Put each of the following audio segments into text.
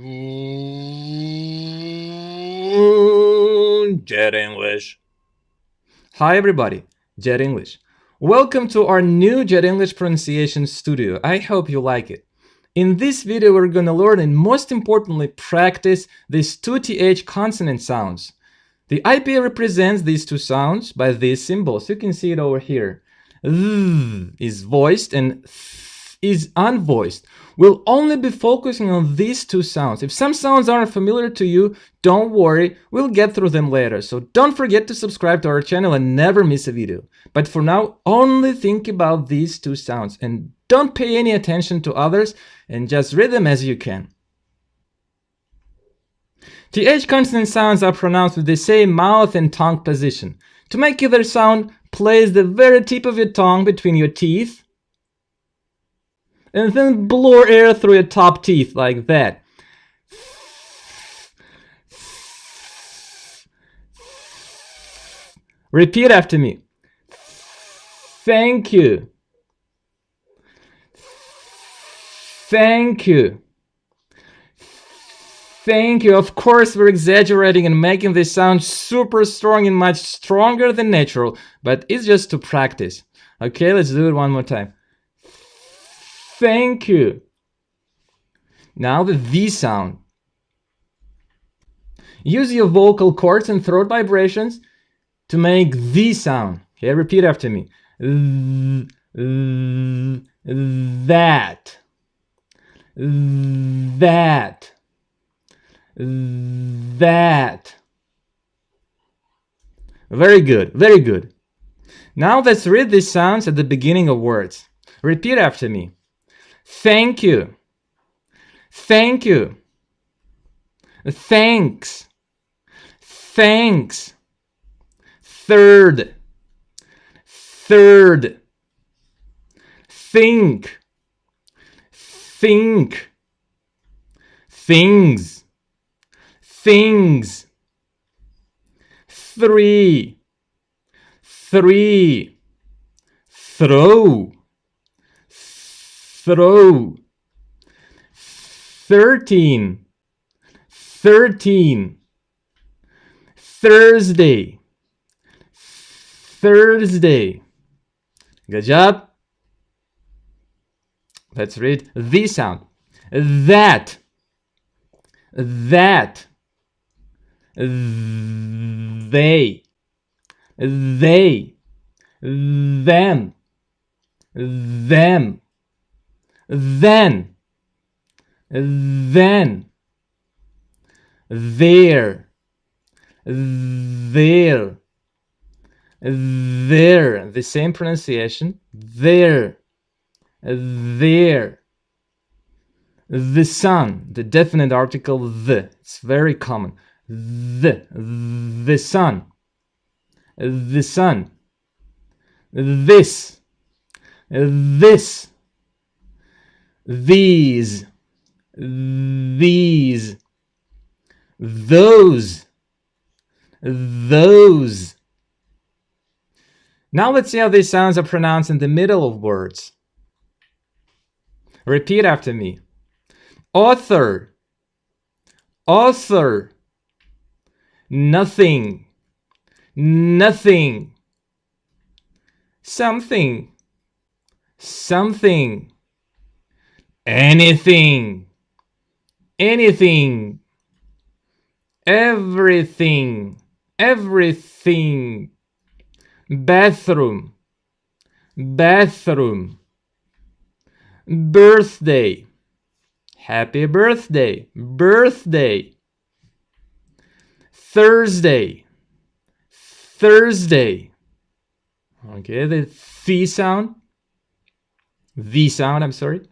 Jet English. Hi everybody, Jet English. Welcome to our new Jet English pronunciation studio. I hope you like it. In this video, we're going to learn and most importantly practice these two TH consonant sounds. The IPA represents these two sounds by these symbols. You can see it over here. Th is voiced and th is unvoiced. We'll only be focusing on these two sounds. If some sounds aren't familiar to you, don't worry, we'll get through them later. So don't forget to subscribe to our channel and never miss a video. But for now, only think about these two sounds and don't pay any attention to others and just read them as you can. TH consonant sounds are pronounced with the same mouth and tongue position. To make either sound, place the very tip of your tongue between your teeth and then blow air through your top teeth like that. Repeat after me. Thank you. Thank you. Thank you. Of course, we're exaggerating and making this sound super strong and much stronger than natural, but it's just to practice. Okay, let's do it one more time. Thank you. Now the V sound. Use your vocal cords and throat vibrations to make the sound. Okay, repeat after me. That. That. That. Very good, very good. Now let's read these sounds at the beginning of words. Repeat after me. Thank you. Thank you. Thanks. Thanks. Third. Third. Think. Think. Things. Things. Three. Three. Throw. Throw. 13. 13. Thursday. Thursday. Good job. Let's read the sound. That. That. They. They. Them. Them. Then. Then. There. There. There. The same pronunciation. There. There. The sun. The definite article the. It's very common. The sun. The sun. This. This. These. These. Those. Those. Now let's see how these sounds are pronounced in the middle of words. Repeat after me. Author. Author. Nothing. Nothing. Something. Something. Anything. Anything. Everything. Everything. Bathroom. Bathroom. Birthday. Happy birthday. Birthday. Thursday. Thursday. Okay, the sound. The sound, I'm sorry.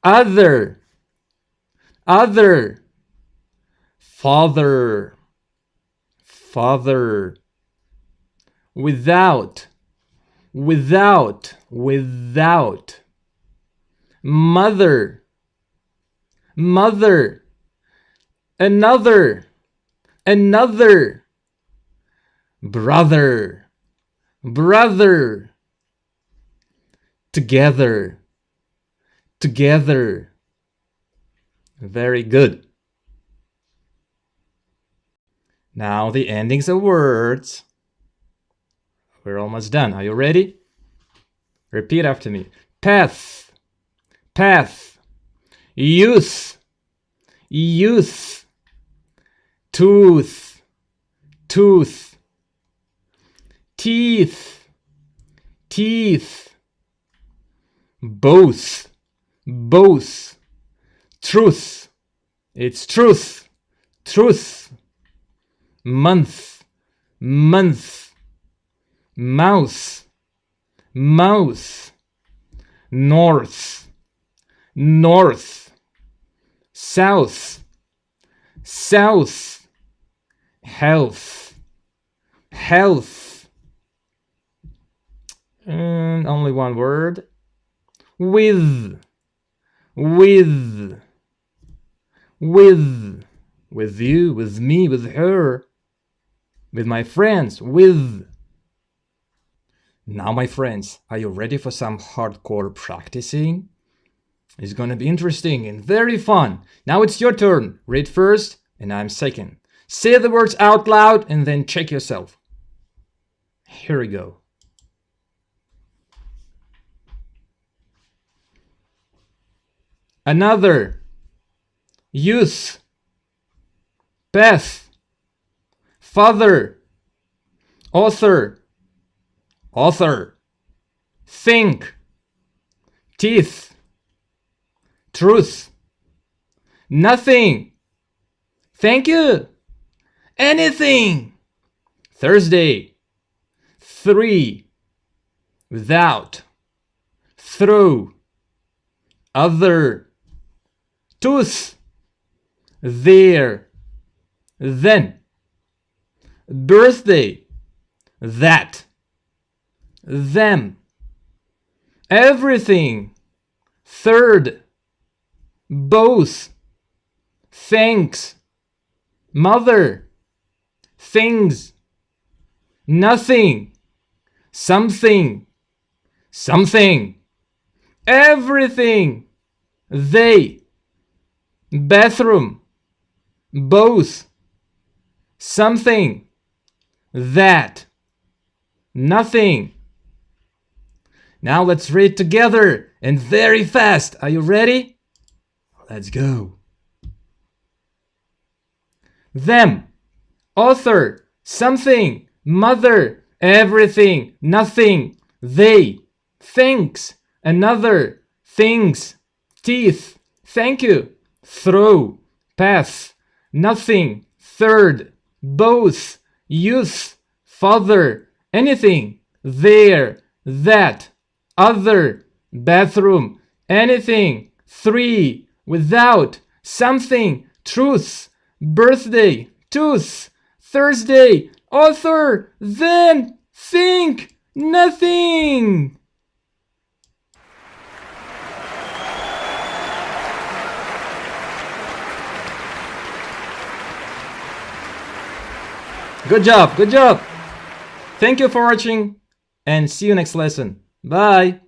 Other. Other. Father. Father. Without. Without. Without. Mother. Mother. Another. Another. Brother. Brother. Together. Together. Very good. Now the endings of words. We're almost done. Are you ready? Repeat after me. Path, path. Youth, youth. Tooth, tooth. Teeth, teeth. Both, both. Truth, it's truth, truth. Month, month. Mouse, mouse. North, north. South, south. Health, health. And only one word. With, with. With you, with me, with her, with my friends, with. Now, my friends, are you ready for some hardcore practicing? It's gonna be interesting and very fun. Now it's your turn. Read first and I'm second. Say the words out loud and then check yourself. Here we go. Another. Youth, path, father, author, author, think, teeth, truth, nothing, thank you, anything, Thursday, 3, without, throw, other, tooth, there, then, birthday, that, them, everything, third, both, thanks, mother, things, nothing, something, something, everything, they, bathroom, both, something, that, nothing. Now let's read together and very fast. Are you ready? Let's go. Them, author, something, mother, everything, nothing, they, thanks, another, things, teeth, thank you, throw, path, nothing, third, both, youth, father, anything, there, that, other, bathroom, anything, 3, without, something, truth, birthday, tooth, Thursday, author, then, think, nothing. Good job, good job. Thank you for watching and see you next lesson. Bye.